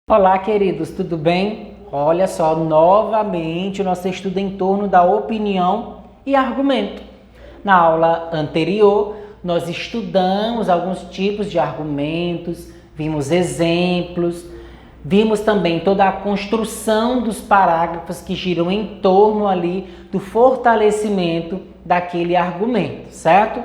Olá, queridos, tudo bem? Olha só, novamente o nosso estudo em torno da opinião e argumento. Na aula anterior, nós estudamos alguns tipos de argumentos, vimos exemplos, vimos também toda a construção dos parágrafos que giram em torno ali do fortalecimento daquele argumento, certo?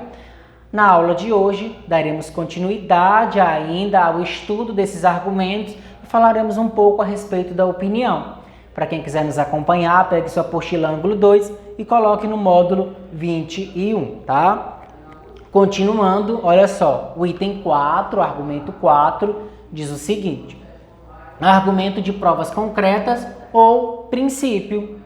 Na aula de hoje, daremos continuidade ainda ao estudo desses argumentos e falaremos um pouco a respeito da opinião. Para quem quiser nos acompanhar, pegue sua apostila ângulo 2 e coloque no módulo 21, tá? Continuando, olha só, o item 4, argumento 4, diz o seguinte: argumento de provas concretas ou princípio.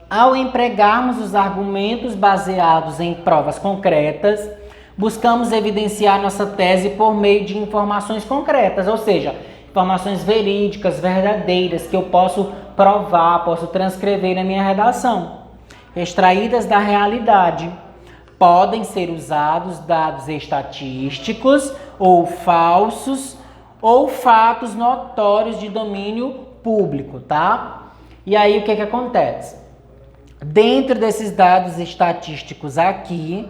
Ao empregarmos os argumentos baseados em provas concretas, buscamos evidenciar nossa tese por meio de informações concretas, ou seja, informações verídicas, verdadeiras, que eu posso provar, posso transcrever na minha redação. Extraídas da realidade. Podem ser usados dados estatísticos ou falsos ou fatos notórios de domínio público, tá? E aí o que acontece? Dentro desses dados estatísticos aqui,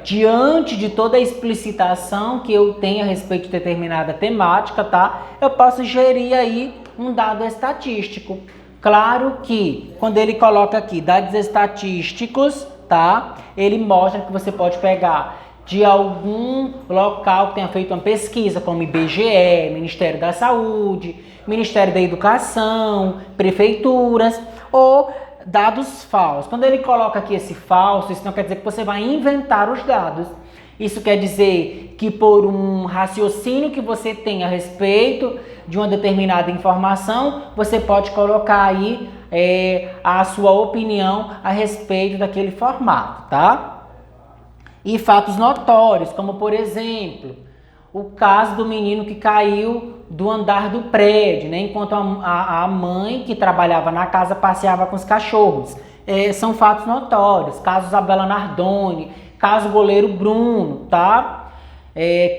diante de toda a explicitação que eu tenho a respeito de determinada temática, tá? Eu posso gerir aí um dado estatístico. Claro que quando ele coloca aqui dados estatísticos, tá? Ele mostra que você pode pegar de algum local que tenha feito uma pesquisa, como IBGE, Ministério da Saúde, Ministério da Educação, prefeituras, ou dados falsos. Quando ele coloca aqui esse falso, isso não quer dizer que você vai inventar os dados. Isso quer dizer que por um raciocínio que você tem a respeito de uma determinada informação, você pode colocar aí a sua opinião a respeito daquele formato, tá? E fatos notórios, como por exemplo, o caso do menino que caiu do andar do prédio, enquanto a mãe que trabalhava na casa passeava com os cachorros. São fatos notórios. Caso Isabela Nardoni, caso goleiro Bruno, tá?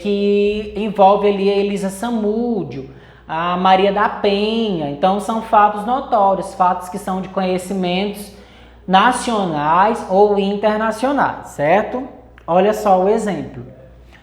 Que envolve ali a Elisa Samúdio, a Maria da Penha. Então são fatos notórios, fatos que são de conhecimentos nacionais ou internacionais, certo? Olha só o exemplo.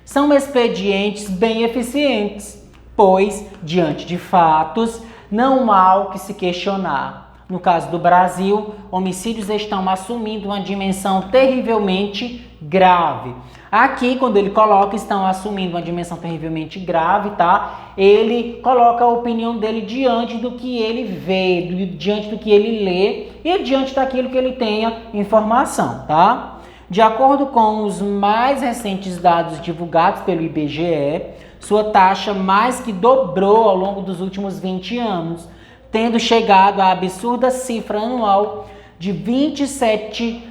São expedientes bem eficientes, pois, diante de fatos, não há o que se questionar. No caso do Brasil, homicídios estão assumindo uma dimensão terrivelmente grave. Aqui, quando ele coloca estão assumindo uma dimensão terrivelmente grave, tá? Ele coloca a opinião dele diante do que ele vê, diante do que ele lê e diante daquilo que ele tenha informação, tá? De acordo com os mais recentes dados divulgados pelo IBGE, sua taxa mais que dobrou ao longo dos últimos 20 anos, tendo chegado à absurda cifra anual de 27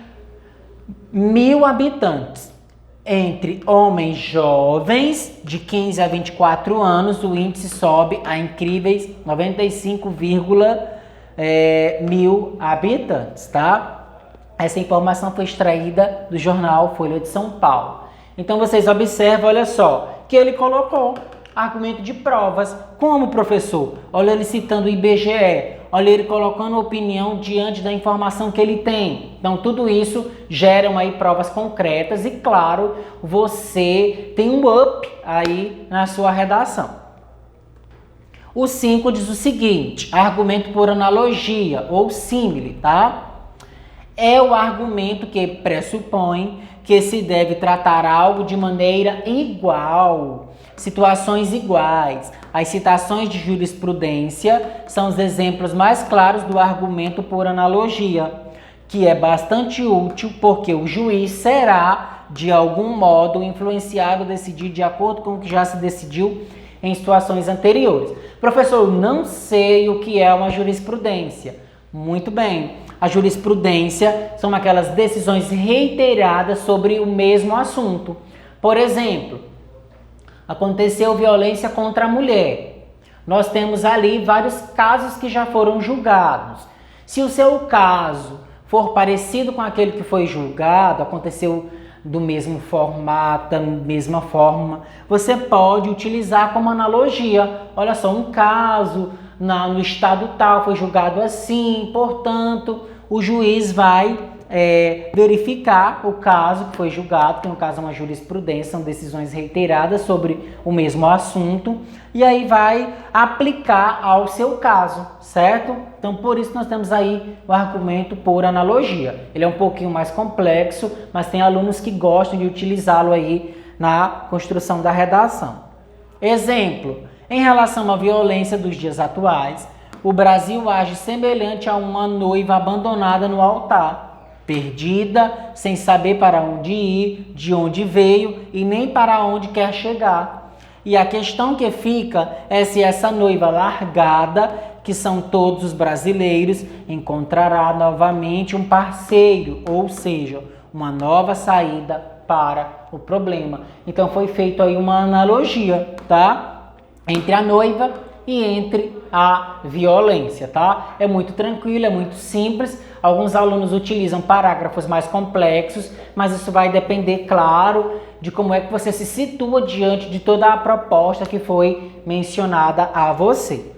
mil habitantes. Entre homens jovens de 15 a 24 anos, o índice sobe a incríveis 95, mil habitantes, tá? Essa informação foi extraída do jornal Folha de São Paulo. Então vocês observam, olha só, que ele colocou argumento de provas. Como, professor? Olha ele citando o IBGE, olha ele colocando opinião diante da informação que ele tem. Então tudo isso geram aí provas concretas e, claro, você tem um up aí na sua redação. O 5 diz o seguinte: argumento por analogia ou símile, tá? É o argumento que pressupõe que se deve tratar algo de maneira igual, situações iguais. As citações de jurisprudência são os exemplos mais claros do argumento por analogia, que é bastante útil porque o juiz será, de algum modo, influenciado a decidir de acordo com o que já se decidiu em situações anteriores. Professor, eu não sei o que é uma jurisprudência. Muito bem. A jurisprudência são aquelas decisões reiteradas sobre o mesmo assunto. Por exemplo, aconteceu violência contra a mulher. Nós temos ali vários casos que já foram julgados. Se o seu caso for parecido com aquele que foi julgado, aconteceu do mesmo formato, da mesma forma, você pode utilizar como analogia. Olha só, um caso no estado tal foi julgado assim, portanto, o juiz vai verificar o caso que foi julgado, que no caso é uma jurisprudência, são decisões reiteradas sobre o mesmo assunto, e aí vai aplicar ao seu caso, certo? Então, por isso nós temos aí o argumento por analogia. Ele é um pouquinho mais complexo, mas tem alunos que gostam de utilizá-lo aí na construção da redação. Exemplo, em relação à violência dos dias atuais, o Brasil age semelhante a uma noiva abandonada no altar, perdida, sem saber para onde ir, de onde veio e nem para onde quer chegar. E a questão que fica é se essa noiva largada, que são todos os brasileiros, encontrará novamente um parceiro, ou seja, uma nova saída para o problema. Então foi feito aí uma analogia, tá? Entre a noiva e entre a violência, tá? É muito tranquilo, é muito simples. Alguns alunos utilizam parágrafos mais complexos, mas isso vai depender, claro, de como é que você se situa diante de toda a proposta que foi mencionada a você.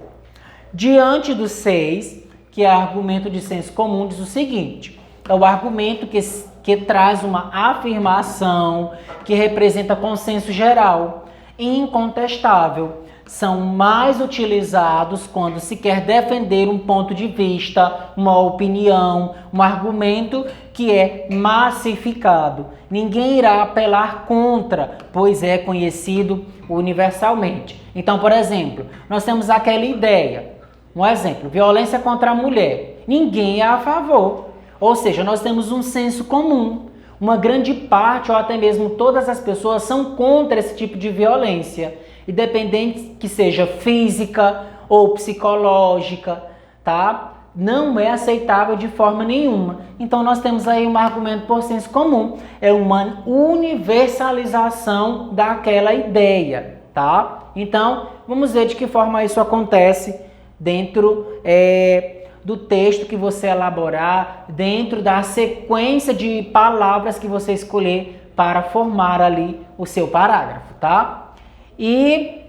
Diante do 6, que é argumento de senso comum, diz o seguinte: é o argumento que traz uma afirmação que representa consenso geral, incontestável. São mais utilizados quando se quer defender um ponto de vista, uma opinião, um argumento que é massificado. Ninguém irá apelar contra, pois é conhecido universalmente. Então, por exemplo, nós temos aquela ideia, um exemplo, violência contra a mulher. Ninguém é a favor. Ou seja, nós temos um senso comum. Uma grande parte, ou até mesmo todas as pessoas, são contra esse tipo de violência, independente que seja física ou psicológica, tá? Não é aceitável de forma nenhuma. Então nós temos aí um argumento por senso comum, é uma universalização daquela ideia, tá? Então vamos ver de que forma isso acontece dentro do texto que você elaborar, dentro da sequência de palavras que você escolher para formar ali o seu parágrafo, tá? E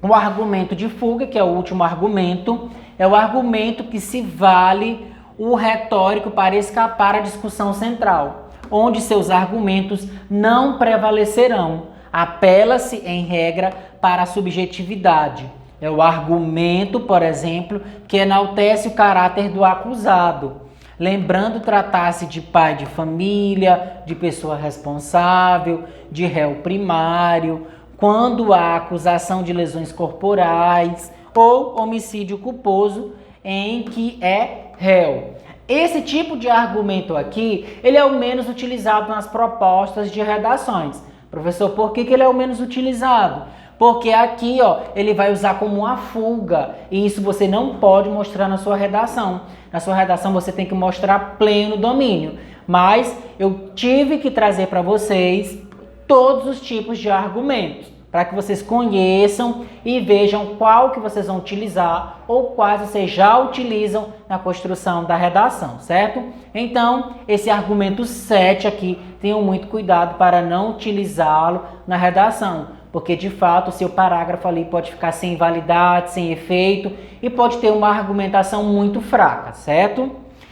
o argumento de fuga, que é o último argumento, é o argumento que se vale o retórico para escapar à discussão central, onde seus argumentos não prevalecerão. Apela-se, em regra, para a subjetividade. É o argumento, por exemplo, que enaltece o caráter do acusado, lembrando tratar-se de pai de família, de pessoa responsável, de réu primário, quando há acusação de lesões corporais ou homicídio culposo em que é réu. Esse tipo de argumento aqui, ele é o menos utilizado nas propostas de redações. Professor, por que ele é o menos utilizado? Porque aqui, ele vai usar como uma fuga, e isso você não pode mostrar na sua redação. Na sua redação você tem que mostrar pleno domínio. Mas eu tive que trazer para vocês todos os tipos de argumentos, para que vocês conheçam e vejam qual que vocês vão utilizar ou quais vocês já utilizam na construção da redação, certo? Então, esse argumento 7 aqui, tenham muito cuidado para não utilizá-lo na redação, porque de fato o seu parágrafo ali pode ficar sem validade, sem efeito e pode ter uma argumentação muito fraca, certo?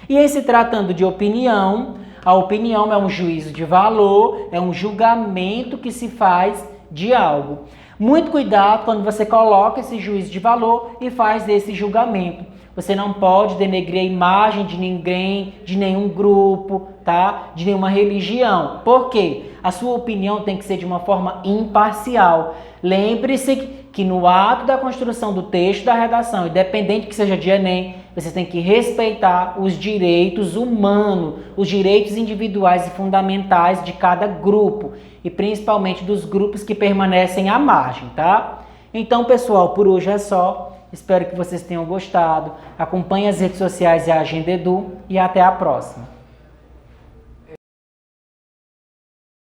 E em se tratando de opinião, a opinião é um juízo de valor, é um julgamento que se faz de algo. Muito cuidado quando você coloca esse juízo de valor e faz esse julgamento. Você não pode denegrir a imagem de ninguém, de nenhum grupo, tá? De nenhuma religião. Por quê? A sua opinião tem que ser de uma forma imparcial. Lembre-se que no ato da construção do texto da redação, independente que seja de Enem, você tem que respeitar os direitos humanos, os direitos individuais e fundamentais de cada grupo, e principalmente dos grupos que permanecem à margem, tá? Então, pessoal, por hoje é só. Espero que vocês tenham gostado. Acompanhe as redes sociais e a Agenda Edu e até a próxima.